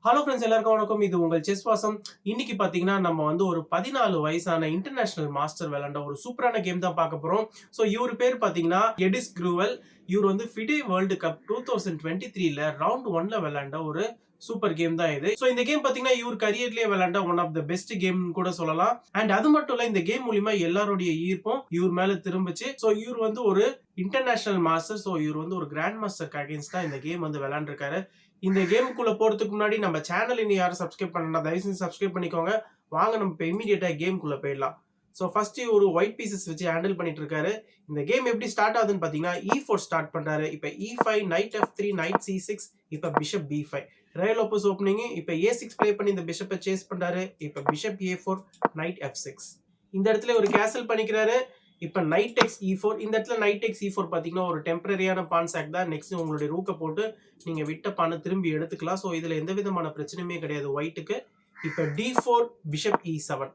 Hello friends, எல்லாருக்கும் வணக்கம். இது உங்கள் செஸ் வாசம். இன்னைக்கு பாத்தீங்கன்னா நம்ம வந்து ஒரு 14 வயசான இன்டர்நேஷனல் மாஸ்டர் விளையாண்ட ஒரு சூப்பரான கேம் தான் பார்க்க போறோம். ஸோ இவர் பேர் பாத்தீங்கன்னா எடிஸ் க்ரூவல். இவர் வந்து ஃபிடே வேர்ல்டு கப் 2023ல ரவுண்ட் 1ல விளையாண்ட ஒரு சூப்பர் கேம் தான் இது. ஸோ இந்த கேம் பாத்தீங்கன்னா இவர் கரியர்லயே விளையாண்ட one of the best game கூட சொல்லலாம். அண்ட் அது மட்டும் இல்ல, இந்த கேம் மூலியமா எல்லாருடைய ஈர்ப்பும் இவர் மேல திரும்பிச்சு. ஸோ இவர் வந்து ஒரு இன்டர்நேஷனல் மாஸ்டர். ஸோ இவர் வந்து ஒரு கிராண்ட் மாஸ்டருக்கு அகைன்ஸ்டா இந்த கேம் வந்து விளையாண்டுருக்காரு. இந்த கேமுக்குள்ள போறதுக்கு முன்னாடி நம்ம சேனல் இன்னும் யாரும் சப்ஸ்கிரைப் பண்ணலாம், தயவு செஞ்சு சப்ஸ்கிரைப் பண்ணிக்கோங்க. வாங்க நம்ம இப்போ இமீடியட்டா கேமுக்குள்ள போயிடலாம். ஸோ ஃபர்ஸ்ட் ஒரு ஒயிட் பீசஸ் வச்சு ஹேண்டில் பண்ணிட்டு இருக்காரு. இந்த கேம் எப்படி ஸ்டார்ட் ஆகுதுன்னு பாத்தீங்கன்னா E4 ஸ்டார்ட் பண்றாரு. இப்போ E5, night F3, night C6, இப்போ பிஷப் B5, ரயல் ஓப்பஸ் ஓப்பனிங். இப்போ A6 ப்ளே பண்ணி இந்த பிஷப்பை சேஸ் பண்றாரு. இப்போ பிஷப் A4, நைட் F6. இந்த இடத்துல ஒரு கேசல் பண்ணிக்கிறாரு. இப்போ நைட் எக்ஸ் E4. இந்த இடத்துல நைட் எக்ஸ் E4 பாத்தீங்கன்னா ஒரு டெம்பரரியான பான் சாக் தான். நெக்ஸ்ட் உங்களுடைய ரூக்கை போட்டு நீங்க விட்ட பானை திரும்பி எடுத்துக்கலாம். ஸோ இதுல எந்த விதமான பிரச்சனையுமே கிடையாது ஒயிட்டுக்கு. இப்போ D4, பிஷப் E7.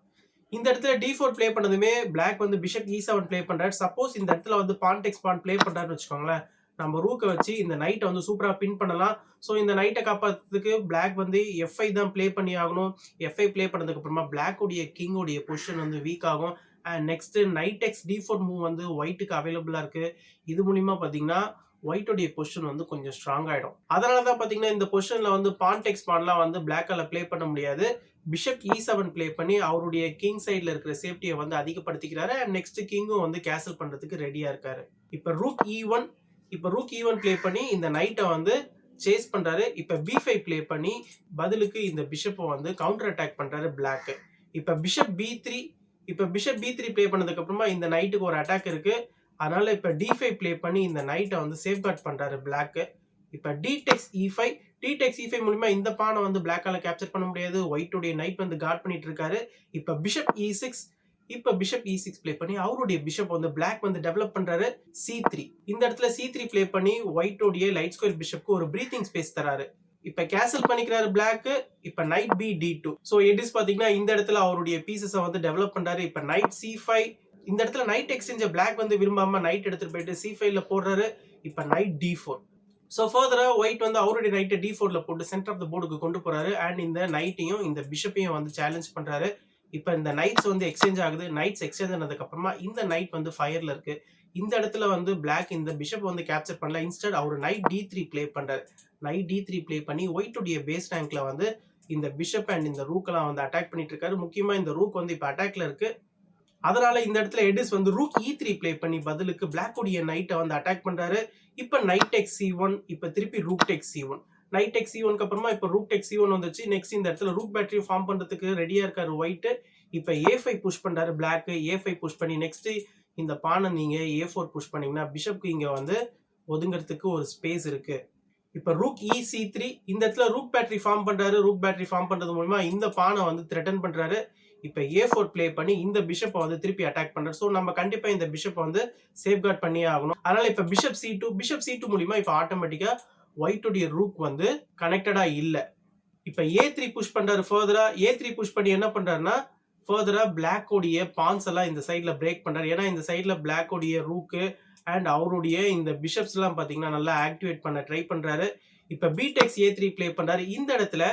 இந்த இடத்துல D4 ப்ளே பண்ணதுமே பிளாக் வந்து பிஷப் E7 ப்ளே பண்றாரு. சப்போஸ் இந்த இடத்துல வந்து பான் டெக்ஸ் பான் ப்ளே பண்றாருன்னு வச்சுக்கோங்களேன், நம்ம ரூக்கை வச்சு இந்த நைட்டை வந்து சூப்பரா பின் பண்ணலாம். ஸோ இந்த நைட்டை காப்பாத்துறதுக்கு பிளாக் வந்து F5 தான் ப்ளே பண்ணி ஆகணும். F5 ப்ளே பண்ணதுக்கு அப்புறமா பிளாக் உடைய கிங் உடைய பொசிஷன் வந்து வீக் ஆகும். And next night X D4 move வந்து ஒயிட்டுக்கு அவைலபிளா இருக்கு. இது மூலியமா பாத்தீங்கன்னா ஒயிட்டோடைய பொசிஷன் வந்து கொஞ்சம் ஸ்ட்ராங் ஆயிடும். அதனாலதான் பாத்தீங்கன்னா இந்த பொசிஷன்ல வந்து பான் டெக்ஸ் பான்லாம் வந்து பிளாக்கால ப்ளே பண்ண முடியாது. பிஷப் E7 ப்ளே பண்ணி அவருடைய கிங் சைட்ல இருக்கிற சேஃப்டியை வந்து அதிகப்படுத்திக்கிறாரு. அண்ட் நெக்ஸ்ட் கிங்கும் வந்து கேசல் பண்றதுக்கு ரெடியா இருக்காரு. இப்ப ரூக் E1. இப்ப ரூக் E1 ப்ளே பண்ணி இந்த நைட்டை வந்து சேஸ் பண்றாரு. இப்ப B5 ப்ளே பண்ணி பதிலுக்கு இந்த பிஷப்பை வந்து கவுண்டர் அட்டாக் பண்றாரு பிளாக். இப்ப பிஷப் B3. இப்ப பிஷப் B3 ப்ளே பண்ணதுக்கு அப்புறமா இந்த நைட்டுக்கு ஒரு அட்டாக் இருக்கு. அதனால இப்ப D5 ப்ளே பண்ணி இந்த நைட்டை வந்து சேஃப்கார்ட் பண்றாரு பிளாக். இப்ப D takes E5. D takes E5 மூலமா இந்த பானை வந்து பிளாக்கால கேப்சர் பண்ண முடியாது. ஒயிட்டுடைய நைட் வந்து கார்ட் பண்ணிட்டு இருக்காரு. இப்ப பிஷப் E6. இப்ப பிஷப் E6 ப்ளே பண்ணி அவருடைய பிஷப் வந்து பிளாக் வந்து டெவலப் பண்றாரு. C3. இந்த இடத்துல C3 ப்ளே பண்ணி ஒயிட்டுடைய லைட் ஸ்கொயர் பிஷப்க்கு ஒரு பிரீத்திங் ஸ்பேஸ் தராரு. இப்ப கேசல் பண்ணிக்கிறாரு பிளாக். இப்ப நைட் B D2. சோ எடிஸ் பாத்தீங்கன்னா இந்த இடத்துல அவருடைய பீசஸ வந்து டெவலப் பண்றாரு. இப்ப நைட் C5. இந்த இடத்துல நைட் எக்ஸ்சேஞ்ச பிளாக் வந்து விரும்பாம நைட் எடுத்துட்டு போயிட்டு C5ல போடுறாரு. இப்ப நைட் D4. ஸோ ஃபர்தரா ஒயிட் வந்து அவருடைய நைட்டை D4ல போட்டு சென்டர் ஆஃப் த போர்டுக்கு கொண்டு போறாரு. அண்ட் இந்த நைட்டையும் இந்த பிஷப்பையும் வந்து சேலஞ்ச் பண்றாரு. இப்ப இந்த நைட்ஸ் வந்து எக்ஸ்சேஞ்ச் ஆகுது. நைட்ஸ் எக்ஸ்சேஞ்ச் ஆனதுக்கு அப்புறமா இந்த நைட் வந்து ஃபயர்ல இருக்கு. இந்த இடத்துல வந்து பிளாக் இந்த பிஷப் வந்து கேப்சர் பண்ணல. இன்ஸ்டெட் அவர் நைட் D3 ப்ளே பண்றாரு. நைட் D3 ப்ளே பண்ணி ஒயிட்டுடைய பேஸ் ரேங்க்ல வந்து இந்த பிஷப் அண்ட் இந்த ரூக்கெல்லாம் வந்து அட்டாக் பண்ணிட்டு இருக்காரு. முக்கியமா இந்த ரூக் வந்து இப்ப அட்டாக்ல இருக்கு. அதனால இந்த இடத்துல எடிஸ் வந்து ரூக் E3 ப்ளே பண்ணி பதிலுக்கு பிளாக் உடைய நைட்டை வந்து அட்டாக் பண்றாரு. இப்ப நைட் டெக்ஸ் C1. இப்ப திருப்பி ரூக் டெக்ஸ் C1. நைட் டெக்ஸ் C1க்கு அப்புறமா இப்ப ரூக் டெக்ஸ் C1 வந்துச்சு. நெக்ஸ்ட் இந்த இடத்துல ரூக் பேட்டரி ஃபார்ம் பண்றதுக்கு ரெடியா இருக்காரு ஒயிட். இப்ப A5 புஷ் பண்றாரு பிளாக். A5 புஷ் பண்ணி நெக்ஸ்ட் இந்த பானை நீங்க A4 புஷ் பண்ணீங்கன்னா பிஷப்க்கு இங்க வந்து ஒதுங்கிறதுக்கு ஒரு ஸ்பேஸ் இருக்கு. இப்ப ரூக் EC3. இந்த இடத்துல ரூக் பேட்டரி ஃபார்ம் பண்றாரு. ரூக் பேட்டரி ஃபார்ம் பண்றது மூலமா இந்த பானை வந்து த்ரெட்டன் பண்றாரு. இப்ப A4 ப்ளே பண்ணி இந்த பிஷப்பை வந்து திருப்பி அட்டாக் பண்றாரு. சோ நம்ம கண்டிப்பா இந்த பிஷப்பை வந்து சேஃப்கார்ட் பண்ணியே ஆகணும். அதனால இப்ப பிஷப் C2. பிஷப் C2 மூலமா இப்ப ஆட்டோமேட்டிக்கா ஒயிட்டுடைய ரூக் வந்து கனெக்டடா இல்ல. இப்ப A3 புஷ் பண்றாரு. ஃபர்தரா A3 புஷ் பண்ணி என்ன பண்றாருன்னா ஃபர்தரா பிளாக் உடைய பான்ஸ் எல்லாம் இந்த சைட்ல பிரேக் பண்றாரு. ஏன்னா இந்த சைட்ல பிளாக் உடைய ரூக்கு அண்ட் அவருடைய இந்த பிஷப்ஸ் எல்லாம் பாத்தீங்கன்னா நல்லா ஆக்டிவேட் பண்ண ட்ரை பண்றாரு. இப்ப B takes A3 ப்ளே பண்றாரு. இந்த இடத்துல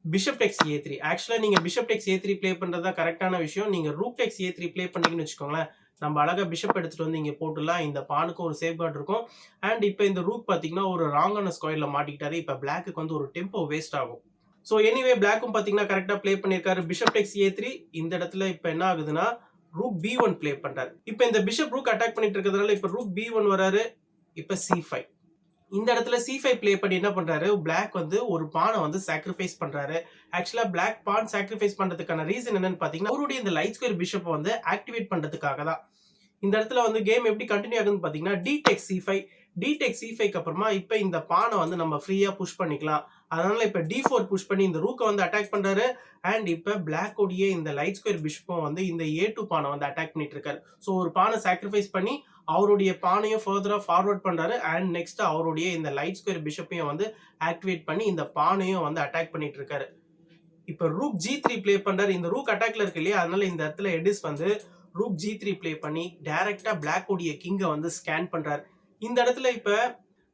பிஷப் டெக்ஸ் A3. ஆக்சுவலா நீங்க பிஷப் டெக்ஸ் A3 ப்ளே பண்றதா கரெக்டான விஷயம். நீங்க ரூக் டெக்ஸ் A3 ப்ளே பண்ணீங்கன்னு வச்சுக்கோங்களேன், நம்ம அழகா பிஷப் எடுத்துட்டு வந்து இங்க போட்டுலாம். இந்த பானுக்கு ஒரு சேஃப்கார்ட் இருக்கும். அண்ட் இப்ப இந்த ரூக் பாத்தீங்கன்னா ஒரு ராங்கான ஸ்கொயர்ல மாட்டிக்கிட்டாரு. இப்ப பிளாக்கு வந்து ஒரு டெம்போ வேஸ்ட் ஆகும். சோ எனிவே பிளாக்கும் பாத்தீங்கன்னா கரெக்டா ப்ளே பண்ணிருக்காரு. பிஷப் டெக்ஸ் A3. இந்த இடத்துல இப்ப என்ன ஆகுதுன்னா ரூக் B1 ப்ளே பண்றாரு. இப்ப இந்த பிஷப் ரூக் அட்டாக் பண்ணிட்டு இருக்கிறதுனால இப்ப ரூக் B1 வராரு. இப்ப C5. இந்த இடத்துல C5 ப்ளே பண்ணி என்ன பண்றாரு, பிளாக் வந்து ஒரு பானை வந்து சாக்ரிஃபைஸ் பண்றாரு. ஆக்சுவலா பிளாக் பான் சாக்ரிஃபைஸ் பண்றதுக்கான ரீசன் என்னன்னு பாத்தீங்கன்னா அவருடைய இந்த லைட் ஸ்கொயர் பிஷப் வந்து ஆக்டிவேட் பண்றதுக்காக தான். இந்த இடத்துல வந்து கேம் எப்படி கண்டினியூ ஆகுதுன்னு பாத்தீங்கன்னா D takes C5. D takes C5க்கு அப்புறமா இப்ப இந்த பானை வந்து நம்ம ஃப்ரீயா புஷ் பண்ணிக்கலாம். அதனால இப்ப D4 புஷ் பண்ணி இந்த ரூக்கை வந்து அட்டாக் பண்றாரு. அண்ட் இப்ப பிளாக் உடைய இந்த லைட் ஸ்கொயர் பிஷப்பும் வந்து இந்த A2 பானை வந்து அட்டாக் பண்ணிட்டு இருக்காரு. சோ ஒரு பானை சாக்ரிஃபைஸ் பண்ணி அவருடைய பானையும் ஃபர்தரா ஃபார்வர்ட் பண்றாரு. அண்ட் நெக்ஸ்ட் அவருடைய இந்த லைட் ஸ்கொயர் பிஷப்பையும் வந்து ஆக்டிவேட் பண்ணி இந்த பானையும் வந்து அட்டாக் பண்ணிட்டு இருக்காரு. இப்ப ரூக் G3 ப்ளே பண்றாரு. இந்த ரூக் அட்டாக்ல இருக்கு இல்லையா, அதனால இந்த இடத்துல எடிஸ் வந்து ரூக் G3 ப்ளே பண்ணி டைரக்டா பிளாக் உடைய கிங்க வந்து ஸ்கேன் பண்றாரு. இந்த இடத்துல இப்ப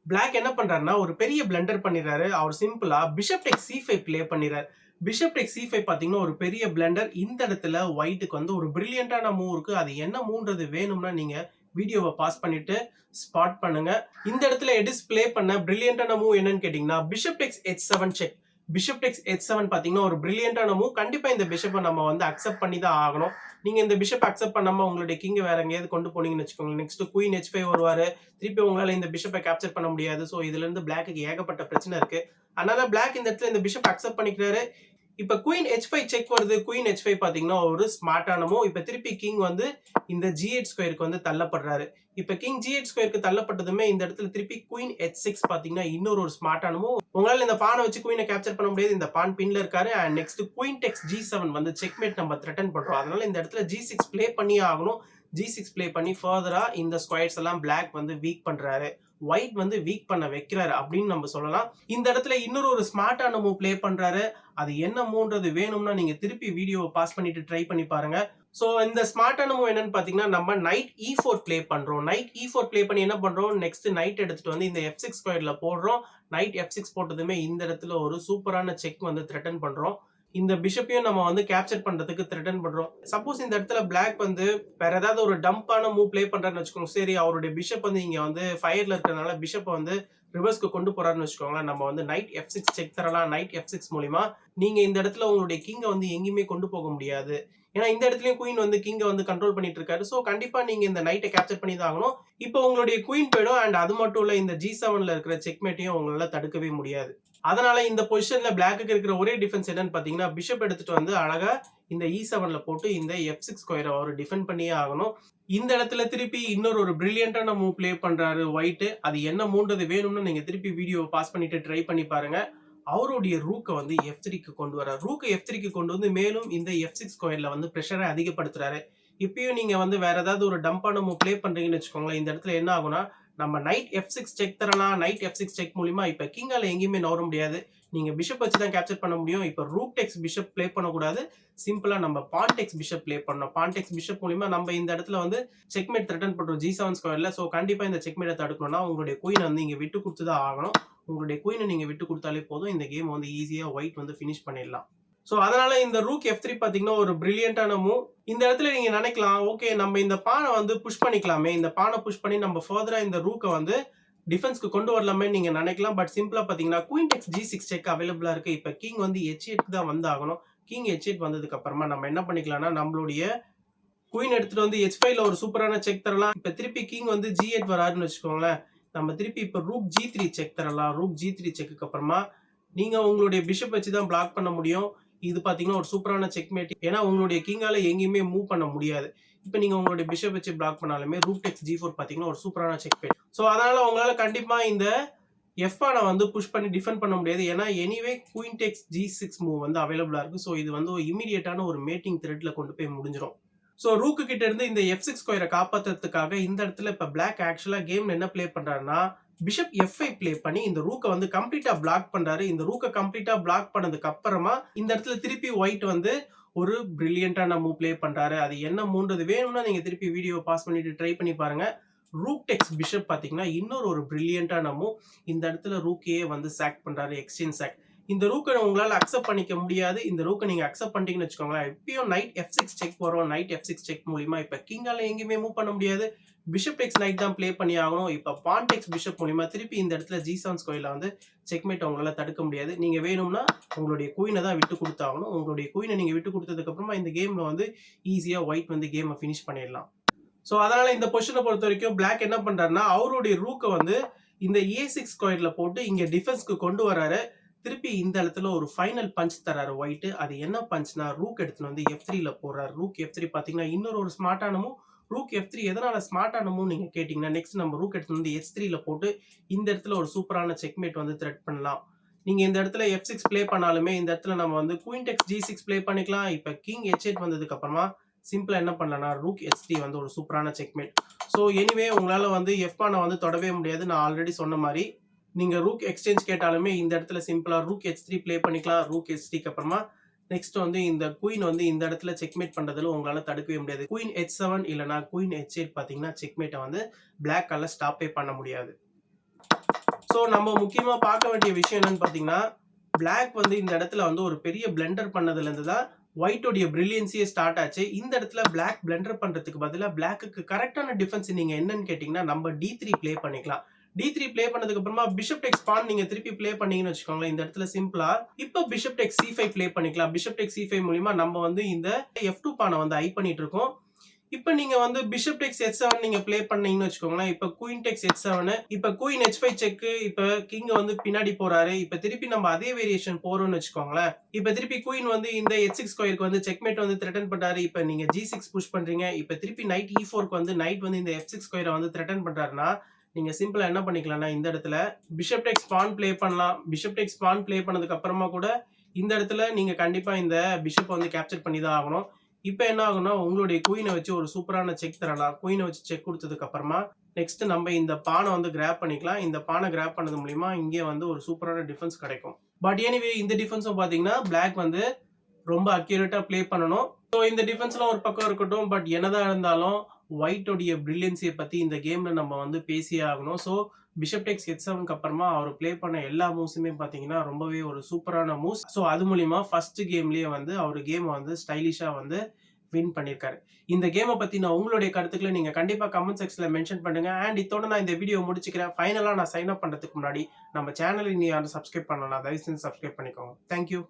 பிளாக் என்ன பண்றாருன்னா ஒரு பெரிய பிளண்டர் பண்ணிடுறாரு. அவர் சிம்பிளா பிஷப் டேக் C5 ப்ளே பண்ணிடுறாரு. பிஷப் டேக் C5 பாத்தீங்கன்னா ஒரு பெரிய பிளண்டர். இந்த இடத்துல ஒயிட்டுக்கு வந்து ஒரு பிரில்லியன்டான மூவ் இருக்கு. அது என்ன மூவ்ன்றது வேணும்னா நீங்க வீடியோவை பாஸ் பண்ணிட்டு ஸ்பாட் பண்ணுங்க. இந்த இடத்துல எடிஸ் ப்ளே பண்ண பிரில்லியன்டான மூவ் என்னன்னு கேட்டீங்கன்னா bishop takes H7 check. Bishop takes H7 பாத்தீங்கன்னா ஒரு பிரில்லியன்டான மூவ். கண்டிப்பா இந்த பிஷப்பை நம்ம வந்து அக்செப்ட் பண்ணி தான் ஆகணும். நீங்க இந்த பிஷப் அக்செப்ட் பண்ணாம உங்களுடைய கிங் வேற எங்கேயாவது கொண்டு போனீங்கன்னு வச்சுக்கோங்க. நெக்ஸ்ட் குயின் H5 வருவாரு. திருப்பி உங்களால இந்த பிஷப்பை கேப்சர் பண்ண முடியாது. சோ இதுல இருந்து பிளாக்கு ஏகப்பட்ட பிரச்சனை இருக்கு. அதனால பிளாக் இந்த இடத்துல இந்த பிஷப் அக்செப்ட் பண்ணிக்கிறாரு. இப்ப குயின் H5 செக் வருது. குயின் H5 பாத்தீங்கன்னா ஒரு ஸ்மார்ட்டான மூவ். இப்ப திருப்பி கிங் வந்து இந்த G8 ஸ்கொயருக்கு வந்து தள்ளப்படுறாரு. இப்ப கிங் G8 ஸ்கொயருக்கு தள்ளப்பட்டதுமே இந்த இடத்துல திருப்பி குயின் H6 பாத்தீங்கன்னா இன்னொரு ஒரு ஸ்மார்ட்டான மூவ். உங்களால இந்த பானை வச்சு குயினை கேப்சர் பண்ண முடியாது. இந்த பான் பின்ல இருக்காரு. And next queen Tex G7 வந்து செக்மேட் நம்ம த்ரெட்டன் பண்றோம். அதனால இந்த இடத்துல G6 ப்ளே பண்ணியே ஆகணும். G6 ப்ளே பண்ணி ஃபர்தரா இந்த ஸ்கொயர்ஸ் எல்லாம் பிளாக் வந்து வீக் பண்றாரு. ஒயிட் வந்து வீக் பண்ண வைக்கிறாரு அப்படின்னு நம்ம சொல்லலாம். இந்த இடத்துல இன்னொரு ஒரு ஸ்மார்ட்டான மூவ் ப்ளே பண்றாரு. அது என்ன மூவ்ன்றது வேணும்னா நீங்க திருப்பி வீடியோவை பாஸ் பண்ணிட்டு ட்ரை பண்ணி பாருங்க. சோ இந்த ஸ்மார்ட்டான மூவ் என்னன்னு பாத்தீங்கன்னா நம்ம நைட் E4 ப்ளே பண்றோம். நைட் E4 ப்ளே பண்ணி என்ன பண்றோம், நெக்ஸ்ட் நைட் எடுத்துட்டு வந்து இந்த F6 ஸ்கொயர்ல போடுறோம். நைட் F6 போட்டதுமே இந்த இடத்துல ஒரு சூப்பரான செக் வந்து த்ரெட்டன் பண்றோம். இந்த பிஷப்பையும் நம்ம வந்து கேப்சர் பண்றதுக்கு த்ரெட்டன் பண்றோம். சப்போஸ் இந்த இடத்துல பிளாக் வந்து வேற ஏதாவது ஒரு டம்பான மூவ் ப்ளே பண்றாருன்னு வச்சுக்கோங்க. சரி அவருடைய பிஷப் வந்து இங்க வந்து ஃபயர்ல இருக்கிறதுனால பிஷப் வந்து ரிவர்ஸ்க்கு கொண்டு போறாருன்னு வச்சுக்கோங்களேன். நம்ம வந்து நைட் F6 செக் தரலாம். நைட் F6 மூலியமா நீங்க இந்த இடத்துல உங்களுடைய கிங்கை வந்து எங்கேயுமே கொண்டு போக முடியாது. ஏன்னா இந்த இடத்துலயும் குயின் வந்து கிங்கை வந்து கண்ட்ரோல் பண்ணிட்டு இருக்காரு. சோ கண்டிப்பா நீங்க இந்த நைட்டை கேப்சர் பண்ணி தான் ஆகணும். இப்போ உங்களுடைய குயின் போயிடும். அண்ட் அது மட்டும் இல்ல இந்த G7ல இருக்கிற செக்மேட்டையும் உங்களால தடுக்கவே முடியாது. அதனால இந்த பொசிஷன்ல பிளாக்கு இருக்கிற ஒரே டிஃபென்ஸ் என்னன்னு பாத்தீங்கன்னா பிஷப் எடுத்துட்டு வந்து அழகா இந்த E7ல போட்டு இந்த F6 ஸ்கொயரை அவர் டிஃபெண்ட் பண்ணியே ஆகணும். இந்த இடத்துல திருப்பி இன்னொரு ஒரு பிரில்லியன்டான மூவ் ப்ளே பண்றாரு ஒயிட். அது என்ன மூவ்ன்றது வேணும்னு நீங்க திருப்பி வீடியோவை பாஸ் பண்ணிட்டு ட்ரை பண்ணி பாருங்க. அவருடைய ரூக்கை வந்து F3க்கு கொண்டு வராரு. ரூக்கை F3க்கு கொண்டு வந்து மேலும் இந்த F6 ஸ்கொயர்ல வந்து பிரஷரை அதிகப்படுத்துறாரு. இப்பயும் நீங்க வந்து வேற ஏதாவது ஒரு டம்பான மூவ் ப்ளே பண்றீங்கன்னு வச்சுக்கோங்களேன். இந்த இடத்துல என்ன ஆகும்னா நம்ம நைட் F6 செக் தரலாம். நைட் F6 செக் மூலியமா இப்ப கிங்கால எங்கேயுமே நவர முடியாது. நீங்க பிஷப் வச்சு தான் கேப்சர் பண்ண முடியும். இப்ப ரூக் டெக்ஸ் பிஷப் ப்ளே பண்ணக்கூடாது. சிம்பிளா நம்ம பான் டெக்ஸ் பிஷப் ப்ளே பண்ணணும். பான் டெக்ஸ் பிஷப் மூலியமா நம்ம இந்த இடத்துல வந்து செக்மேட் த்ரெட்டன் பண்றோம் G7 ஸ்கொயர்ல. சோ கண்டிப்பா இந்த செக்மேட்டை தடுக்கணும்னா உங்களுடைய குயின் வந்து இங்க விட்டு கொடுத்து தான் ஆகணும். உங்களுடைய குயினை நீங்க விட்டு கொடுத்தாலே போதும். இந்த கேம் வந்து ஈஸியா ஒயிட் வந்து ஃபினிஷ் பண்ணிடலாம். சோ அதனால இந்த ரூக் F3 பாத்தீங்கன்னா ஒரு பிரில்லியன்டான மூவ். இந்த இடத்துல நீங்க நினைக்கலாம், ஓகே நம்ம இந்த பானை வந்து புஷ் பண்ணிக்கலாமே. இந்த பானை புஷ் பண்ணி நம்ம ஃபர்தரா இந்த ரூக்கை வந்து டிஃபென்ஸ்க்கு கொண்டு வரலாமே நீங்க நினைக்கலாம். பட் சிம்பிளா பாத்தீங்கன்னா குயின் டெக்ஸ் G6 செக் அவைலபிளா இருக்கு. இப்ப கிங் வந்து H8 தான் வந்து ஆகணும். கிங் H8 வந்ததுக்கு அப்புறமா நம்ம என்ன பண்ணிக்கலாம்னா நம்மளுடைய குயின் எடுத்துட்டு வந்து H5ல ஒரு சூப்பரான செக் தரலாம். இப்ப திருப்பி கிங் வந்து G8 வராருன்னு வச்சுக்கோங்களேன். நம்ம திருப்பி இப்ப ரூக் G3 செக் தரலாம். ரூக் G3 செக்குக்கு அப்புறமா நீங்க உங்களுடைய பிஷப் வச்சு தான் பிளாக் பண்ண முடியும். இது பாத்தீங்கன்னா ஒரு சூப்பரான செக்மேட். ஏன்னா உங்களுடைய கிங்கால எங்கேயுமே மூவ் பண்ண முடியாது. இப்ப நீங்க உங்களுடைய பிஷப் வச்சு பிளாக் பண்ணாலுமே ரூக் டெக்ஸ் G4 பாத்தீங்கன்னா ஒரு சூப்பரான செக்மேட். சோ அதனால உங்களால கண்டிப்பா இந்த F ஆன வந்து புஷ் பண்ணி டிஃபெண்ட் பண்ண முடியாது. ஏன்னா எனிவே குயின் டெக்ஸ் G6 மூவ் வந்து அவைலபிளா இருக்கு. சோ இது வந்து ஒரு இமிடியேட்டான ஒரு மேட்டிங் த்ரெட்ல கொண்டு போய் முடிஞ்சிடும். சோ ரூக்கு கிட்ட இருந்து இந்த F6 ஸ்கொயரை காப்பாத்துறதுக்காக இந்த இடத்துல இப்ப பிளாக் ஆக்சுவலா கேம் என்ன ப்ளே பண்றாருன்னா பிஷப் F5 ப்ளே பண்ணி இந்த ரூக்கை வந்து கம்ப்ளீட்டா பிளாக் பண்றாரு. இந்த ரூக்கை கம்ப்ளீட்டா பிளாக் பண்ணதுக்கு அப்புறமா இந்த இடத்துல திருப்பி ஒயிட் வந்து ஒரு பிரில்லியன்டான மூவ் ப்ளே பண்றாரு. அது என்ன மூவ்ன்றது வேணும்னா நீங்க திருப்பி வீடியோ பாஸ் பண்ணிட்டு ட்ரை பண்ணி பாருங்க. ரூக் டெக்ஸ் பிஷப் பாத்தீங்கன்னா இன்னொரு ஒரு பிரில்லியன்டான மூவ். இந்த இடத்துல ரூக்கையே வந்து சாக் பண்றாரு. Exchange sac. இந்த ரூக்கை உங்களால அக்செப்ட் பண்ணிக்க முடியாது. இந்த ரூக்கை நீங்க அக்செப்ட் பண்ணிட்டீங்கன்னு வச்சுக்கோங்களேன். இப்பயும் நைட் F6 செக் வரும். நைட் F6 செக் மூலியமா இப்ப கிங்கால எங்கேயுமே மூவ் பண்ண முடியாது. பிஷப் டெக்ஸ் நைட் தான் ப்ளே பண்ணி ஆகணும். இப்ப பான் டெக்ஸ் பிஷப் மூலியமா திருப்பி இந்த இடத்துல G7 ஸ்கொயர்ல வந்து செக்மேட் உங்களால தடுக்க முடியாது. நீங்க வேணும்னா உங்களுடைய குயினை தான் விட்டு கொடுத்தாகணும். உங்களுடைய குயினை நீங்க விட்டு கொடுத்ததுக்கு அப்புறமா இந்த கேம்ல வந்து ஈஸியா ஒயிட் வந்து கேமை ஃபினிஷ் பண்ணிடலாம். சோ அதனால இந்த பொசிஷனை பொறுத்த வரைக்கும் பிளாக் என்ன பண்றாருன்னா அவருடைய ரூக்கை வந்து இந்த A6 ஸ்கொயர்ல போட்டு இங்க டிஃபென்ஸ்க்கு கொண்டு வராரு. திருப்பி இந்த இடத்துல ஒரு ஃபைனல் பஞ்ச் தராரு ஒயிட். அது என்ன பஞ்ச்னா ரூக் எடுத்துட்டு வந்து F3ல போடுறாரு. ரூக் F3 பாத்தீங்கன்னா இன்னொரு ஒரு ஸ்மார்ட்டான மூவ். ரூக் F3 எதனால ஸ்மார்ட்டான மூவ் நீங்க கேட்டீங்கன்னா நெக்ஸ்ட் நம்ம ரூக் எடுத்துட்டு வந்து H3ல போட்டு இந்த இடத்துல ஒரு சூப்பரான செக்மேட் வந்து த்ரெட் பண்ணலாம். நீங்க இந்த இடத்துல F6 ப்ளே பண்ணாலுமே இந்த இடத்துல நம்ம வந்து குயின் டெக்ஸ் G6 ப்ளே பண்ணிக்கலாம். இப்ப கிங் H8 வந்ததுக்கு அப்புறமா சிம்பிளா என்ன பண்ணலாம்னா ரூக் H3 வந்து ஒரு சூப்பரான செக்மேட். சோ எனிவே உங்களால வந்து F பானை வந்து தொடவே முடியாது. நான் ஆல்ரெடி சொன்ன மாதிரி நீங்க ரூக் எக்ஸ்சேஞ்ச் கேட்டாலுமே இந்த இடத்துல சிம்பிளா ரூக் H3 ப்ளே பண்ணிக்கலாம். ரூக் H3க்கு அப்புறமா நெக்ஸ்ட் வந்து இந்த குயின் வந்து இந்த இடத்துல செக்மேட் பண்றதுல உங்களால தடுக்கவே முடியாது. குயின் H7 இல்லனா குயின் H8 பாத்தீங்கன்னா செக்மேட்டை வந்து பிளாக்கால ஸ்டாப்பே பண்ண முடியாது. ஸோ நம்ம முக்கியமா பார்க்க வேண்டிய விஷயம் என்னன்னு பார்த்தீங்கன்னா, பிளாக் வந்து இந்த இடத்துல வந்து ஒரு பெரிய பிளெண்டர் பண்ணதுலேருந்து தான் ஒயிட்டோடைய பிரில்லியன்ஸியே ஸ்டார்ட் ஆச்சு. இந்த இடத்துல பிளாக் பிளெண்டர் பண்றதுக்கு பதிலா பிளாக்குக்கு கரெக்ட்டான டிஃபென்ஸ் நீங்க என்னன்னு கேட்டீங்கன்னா, நம்ம D3 ப்ளே பண்ணிக்கலாம். D3 ப்ளே பண்ணதுக்கு அப்புறமா பிஷப் டேக்ஸ் பான் நீங்க திருப்பி ப்ளே பண்ணீங்கன்னு வச்சுக்கோங்களேன். இந்த இடத்துல சிம்பிளா இப்ப பிஷப் டேக்ஸ் C5 ப்ளே பண்ணிக்கலாம். பிஷப் டேக்ஸ் C5 மூலியமா நம்ம வந்து இந்த F2 பான வந்து ஹை பண்ணிட்டு இருக்கோம். இப்ப நீங்க வந்து பிஷப் டேக்ஸ் H7 நீங்க ப்ளே பண்ணீங்கன்னு வச்சுக்கோங்களேன். இப்ப குயின் டேக்ஸ் H7, இப்ப குயின் H5 செக், இப்ப கிங் வந்து பின்னாடி போறாரு. இப்ப திருப்பி நம்ம அதே வேரியேஷன் போறோம்னு வச்சுக்கோங்களேன். இப்ப திருப்பி குயின் வந்து இந்த H6 ஸ்கொயருக்கு வந்து செக்மேட் வந்து த்ரெட்டன் பண்றாரு. இப்ப நீங்க G6 புஷ் பண்றீங்க. இப்ப திருப்பி நைட் E4க்கு வந்து நைட் வந்து இந்த F6 ஸ்கொயரை வந்து த்ரெட்டன் பண்றாருன்னா, நீங்க சிம்பிளா என்ன பண்ணிக்கலாம்னா, இந்த இடத்துல பிஷப் டேக்ஸ் பான் ப்ளே பண்ணலாம். பிஷப் டேக்ஸ் பான் ப்ளே பண்ணதுக்கு அப்புறமா கூட இந்த இடத்துல நீங்க கண்டிப்பா இந்த பிஷப் வந்து கேப்சர் பண்ணி தான் ஆகணும். இப்ப என்ன ஆகும்னா, உங்களுடைய குயினை வச்சு ஒரு சூப்பரான செக் தரலாம். குயினை வச்சு செக் குடுத்ததுக்கு அப்புறமா, நெக்ஸ்ட் நம்ம இந்த பான வந்து கிராப் பண்ணிக்கலாம். இந்த பான கிராப் பண்ணது மூலியமா இங்கே வந்து ஒரு சூப்பரான டிஃபென்ஸ் கிடைக்கும். பட் எனிவே இந்த டிஃபென்ஸும் பார்த்தீங்கன்னா, பிளாக் வந்து ரொம்ப அக்யூரேட்டா ப்ளே பண்ணணும். ஸோ இந்த டிஃபென்ஸ்லாம் ஒரு பக்கம் இருக்கட்டும். பட் என்னதான் இருந்தாலும் ஒயிட்டோடைய பிரில்லியன்ஸிய பத்தி இந்த கேம்ல நம்ம வந்து பேசியே ஆகணும். ஸோ பிஷப் டேக்ஸ் H7க்கு அப்புறமா அவர் ப்ளே பண்ண எல்லா மூவ்ஸுமே பார்த்தீங்கன்னா, ரொம்பவே ஒரு சூப்பரான மூவ்ஸ். ஸோ அது மூலியமா ஃபர்ஸ்ட் கேம்லயே வந்து அவரு கேம வந்து ஸ்டைலிஷா வந்து வின் பண்ணியிருக்காரு. இந்த கேம பத்தின உங்களுடைய கருத்துக்கள நீங்க கண்டிப்பா கமெண்ட் செக்ஷன்ல மென்ஷன் பண்ணுங்க. அண்ட் இத்தோட நான் இந்த வீடியோ முடிச்சுக்கிறேன். ஃபைனலா நான் சைன் அப் பண்றதுக்கு முன்னாடி நம்ம சேனல இன்னும் யாரும் சப்ஸ்கிரைப் பண்ணலனா தயவு செஞ்சு சப்ஸ்கிரைப் பண்ணிக்கோங்க. Thank you.